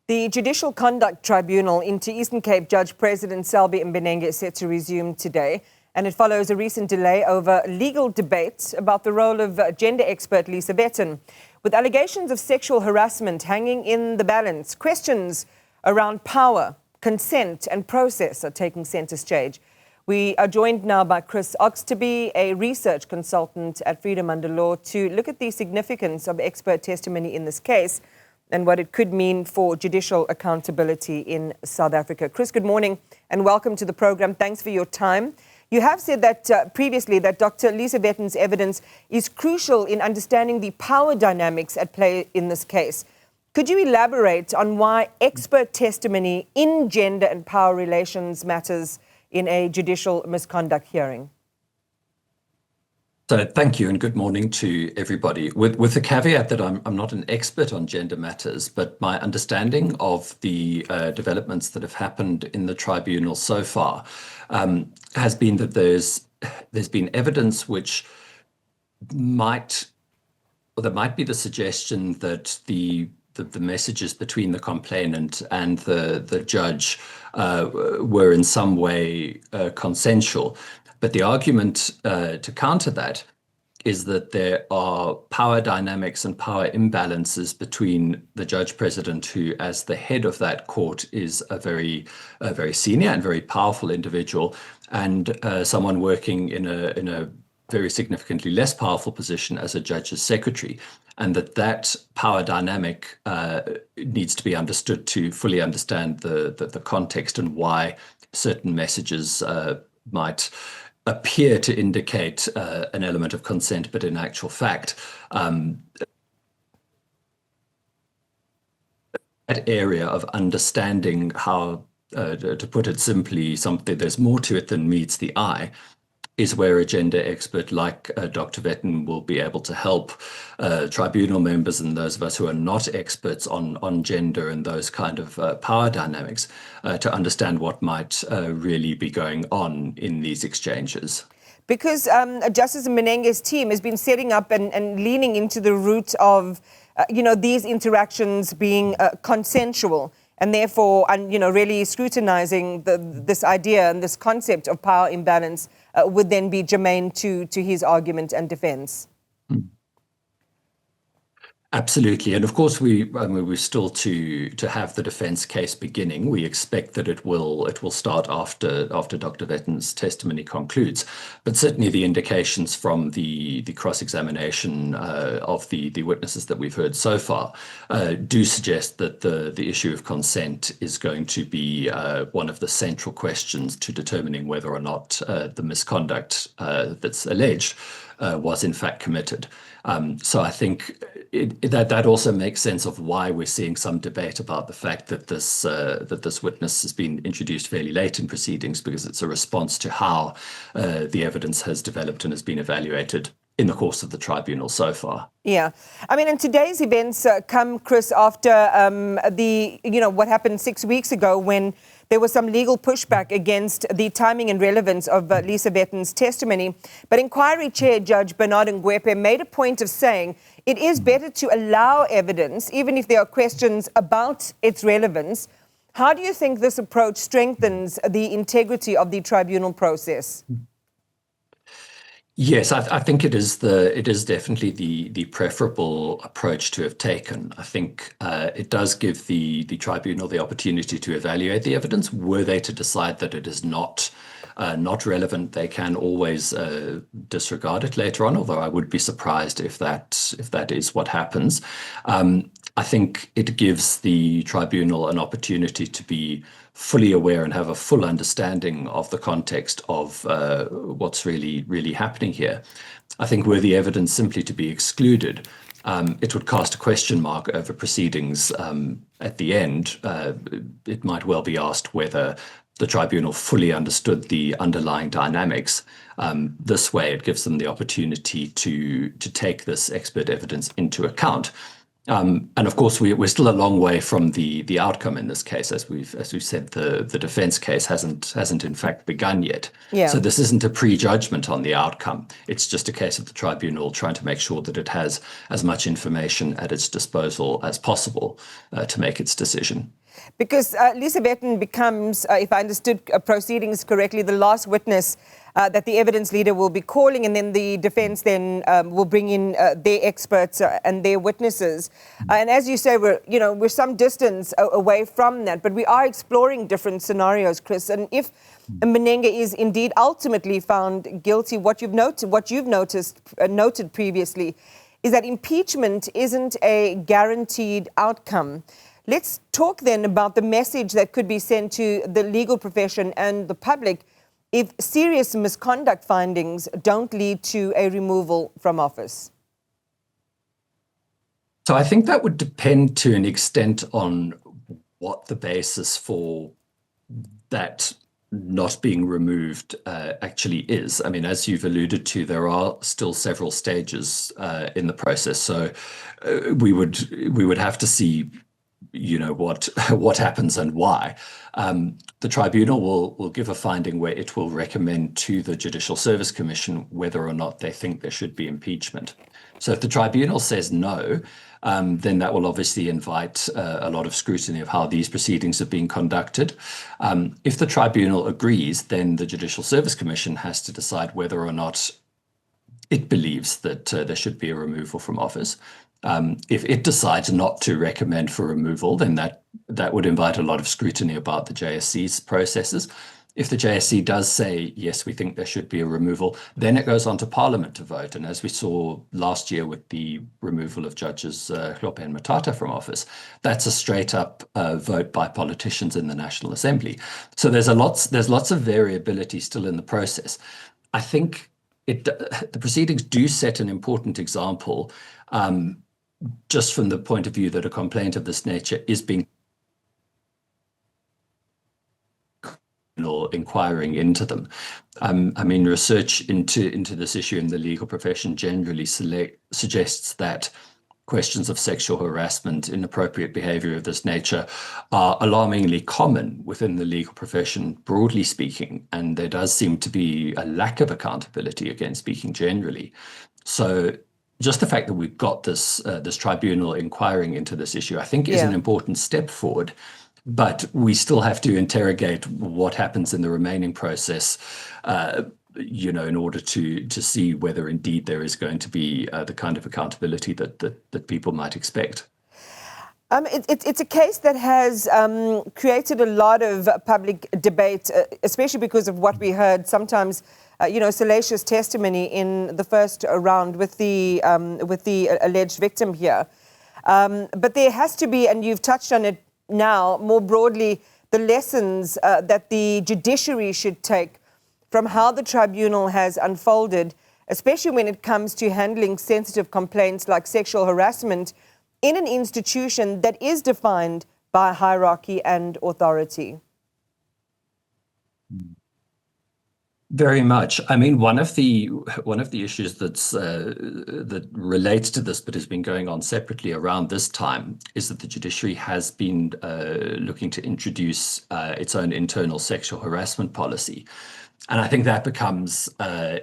The Judicial Conduct Tribunal into Eastern Cape Judge President Selby Mbenenge is set to resume today, and it follows a recent delay over legal debate about the role of gender expert Lisa Vetten. With allegations of sexual harassment hanging in the balance, questions around power, consent and process are taking centre stage. We are joined now by Chris Oxtoby, a research consultant at Freedom Under Law, to look at the significance of expert testimony in this case and what it could mean for judicial accountability in South Africa. Chris, good morning and welcome to the program. Thanks for your time. You have said that previously that Dr Lisa Vetten's evidence is crucial in understanding the power dynamics at play in this case. Could you elaborate on why expert testimony in gender and power relations matters in a judicial misconduct hearing? So thank you and good morning to everybody. With the caveat that I'm not an expert on gender matters, but my understanding of the developments that have happened in the tribunal so far has been that there's been evidence which might be the suggestion that the messages between the complainant and the judge were in some way consensual. But the argument to counter that is that there are power dynamics and power imbalances between the judge-president, who, as the head of that court, is a very senior and very powerful individual, and someone working in a very significantly less powerful position as a judge's secretary, and that power dynamic needs to be understood to fully understand the context and why certain messages might appear to indicate an element of consent, but in actual fact, that area of understanding how, to put it simply, there's more to it than meets the eye, is where a gender expert like Dr. Vetten will be able to help tribunal members and those of us who are not experts on gender and those kind of power dynamics to understand what might really be going on in these exchanges. Because Justice Mbenenge's team has been setting up and leaning into the route of, these interactions being consensual, and therefore, really scrutinizing this idea and this concept of power imbalance would then be germane to his argument and defense. Absolutely. And of course, we're still to have the defense case beginning. We expect that it will start after Dr. Vetten's testimony concludes. But certainly the indications from the cross-examination of the witnesses that we've heard so far do suggest that the issue of consent is going to be one of the central questions to determining whether or not the misconduct that's alleged was in fact committed. So I think that also makes sense of why we're seeing some debate about the fact that this witness has been introduced fairly late in proceedings, because it's a response to how the evidence has developed and has been evaluated in the course of the tribunal so far. Yeah, I mean, and today's events come, Chris, after what happened 6 weeks ago when there was some legal pushback against the timing and relevance of Lisa Vetten's testimony. But Inquiry Chair Judge Bernard Ngwepe made a point of saying it is better to allow evidence, even if there are questions about its relevance. How do you think this approach strengthens the integrity of the tribunal process? Yes, I think it is definitely the preferable approach to have taken. I think it does give the tribunal the opportunity to evaluate the evidence. Were they to decide that it is not relevant, they can always disregard it later on, although I would be surprised if that is what happens. I think it gives the tribunal an opportunity to be fully aware and have a full understanding of the context of what's really happening here. I think were the evidence simply to be excluded, it would cast a question mark over proceedings at the end. It might well be asked whether the tribunal fully understood the underlying dynamics. This way, it gives them the opportunity to take this expert evidence into account. And of course, we're still a long way from the outcome in this case, as we've said. The defense case hasn't in fact begun yet. Yeah. So this isn't a prejudgment on the outcome. It's just a case of the tribunal trying to make sure that it has as much information at its disposal as possible to make its decision. Because Lisa Vetten becomes, if I understood proceedings correctly, the last witness that the evidence leader will be calling, and then the defense then will bring in their experts and their witnesses. And as you say, we're some distance away from that, but we are exploring different scenarios, Chris. And if Mbenenge is indeed ultimately found guilty, what you've noted previously, is that impeachment isn't a guaranteed outcome. Let's talk then about the message that could be sent to the legal profession and the public if serious misconduct findings don't lead to a removal from office. So I think that would depend to an extent on what the basis for that not being removed actually is. I mean, as you've alluded to, there are still several stages in the process. So we would have to see what happens and why. The tribunal will give a finding where it will recommend to the Judicial Service Commission whether or not they think there should be impeachment. So if the tribunal says no, then that will obviously invite a lot of scrutiny of how these proceedings have been conducted. If the tribunal agrees, then the Judicial Service Commission has to decide whether or not it believes that there should be a removal from office. If it decides not to recommend for removal, then that would invite a lot of scrutiny about the JSC's processes. If the JSC does say, yes, we think there should be a removal, then it goes on to Parliament to vote. And as we saw last year with the removal of Judges Hlophe and Matata from office, that's a straight up vote by politicians in the National Assembly. So there's lots of variability still in the process. I think the proceedings do set an important example, just from the point of view that a complaint of this nature is being inquiring into them. I mean, research into this issue in the legal profession generally suggests that questions of sexual harassment, inappropriate behavior of this nature are alarmingly common within the legal profession, broadly speaking, and there does seem to be a lack of accountability, again speaking generally. So just the fact that we've got this tribunal inquiring into this issue, I think, is an important step forward. But we still have to interrogate what happens in the remaining process, in order to see whether indeed there is going to be the kind of accountability that people might expect. It's a case that has created a lot of public debate, especially because of what we heard sometimes, salacious testimony in the first round with the alleged victim here. But there has to be, and you've touched on it now, more broadly, the lessons that the judiciary should take from how the tribunal has unfolded, especially when it comes to handling sensitive complaints like sexual harassment in an institution that is defined by hierarchy and authority. Very much. I mean, one of the issues that relates to this, but has been going on separately around this time, is that the judiciary has been looking to introduce its own internal sexual harassment policy, and I think that becomes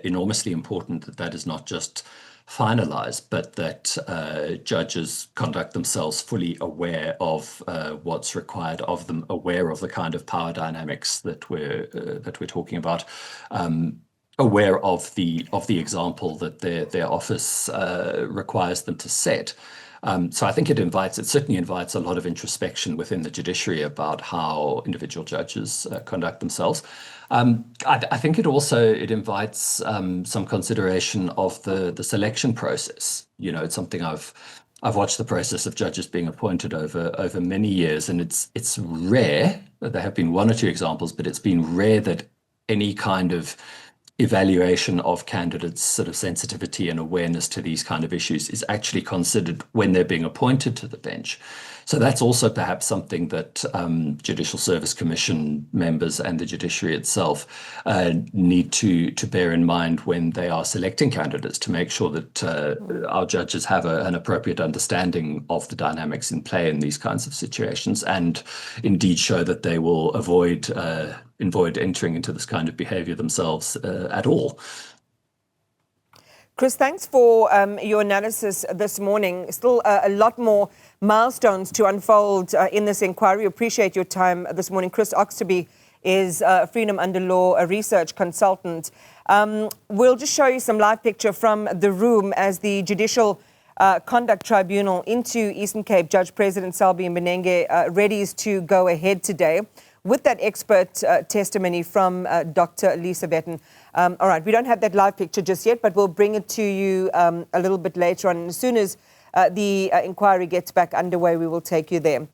enormously important. That is not just finalized, but that judges conduct themselves fully aware of what's required of them, aware of the kind of power dynamics that we're talking about, aware of the example that their office requires them to set. So I think it certainly invites a lot of introspection within the judiciary about how individual judges conduct themselves. I think it invites some consideration of the selection process. It's something I've watched the process of judges being appointed over many years, and it's rare. There have been one or two examples, but it's been rare that any kind of evaluation of candidates' sort of sensitivity and awareness to these kind of issues is actually considered when they're being appointed to the bench. So that's also perhaps something that Judicial Service Commission members and the judiciary itself need to bear in mind when they are selecting candidates, to make sure that our judges have an appropriate understanding of the dynamics in play in these kinds of situations, and indeed show that they will avoid entering into this kind of behavior themselves at all. Chris, thanks for your analysis this morning. Still a lot more milestones to unfold in this inquiry. Appreciate your time this morning. Chris Oxtoby is Freedom Under Law, a research consultant. We'll just show you some live picture from the room as the Judicial Conduct Tribunal into Eastern Cape Judge President Selby Mbenenge readies to go ahead today with that expert testimony from Dr Lisa Vetten. All right, we don't have that live picture just yet, but we'll bring it to you a little bit later on. And as soon as the inquiry gets back underway, we will take you there.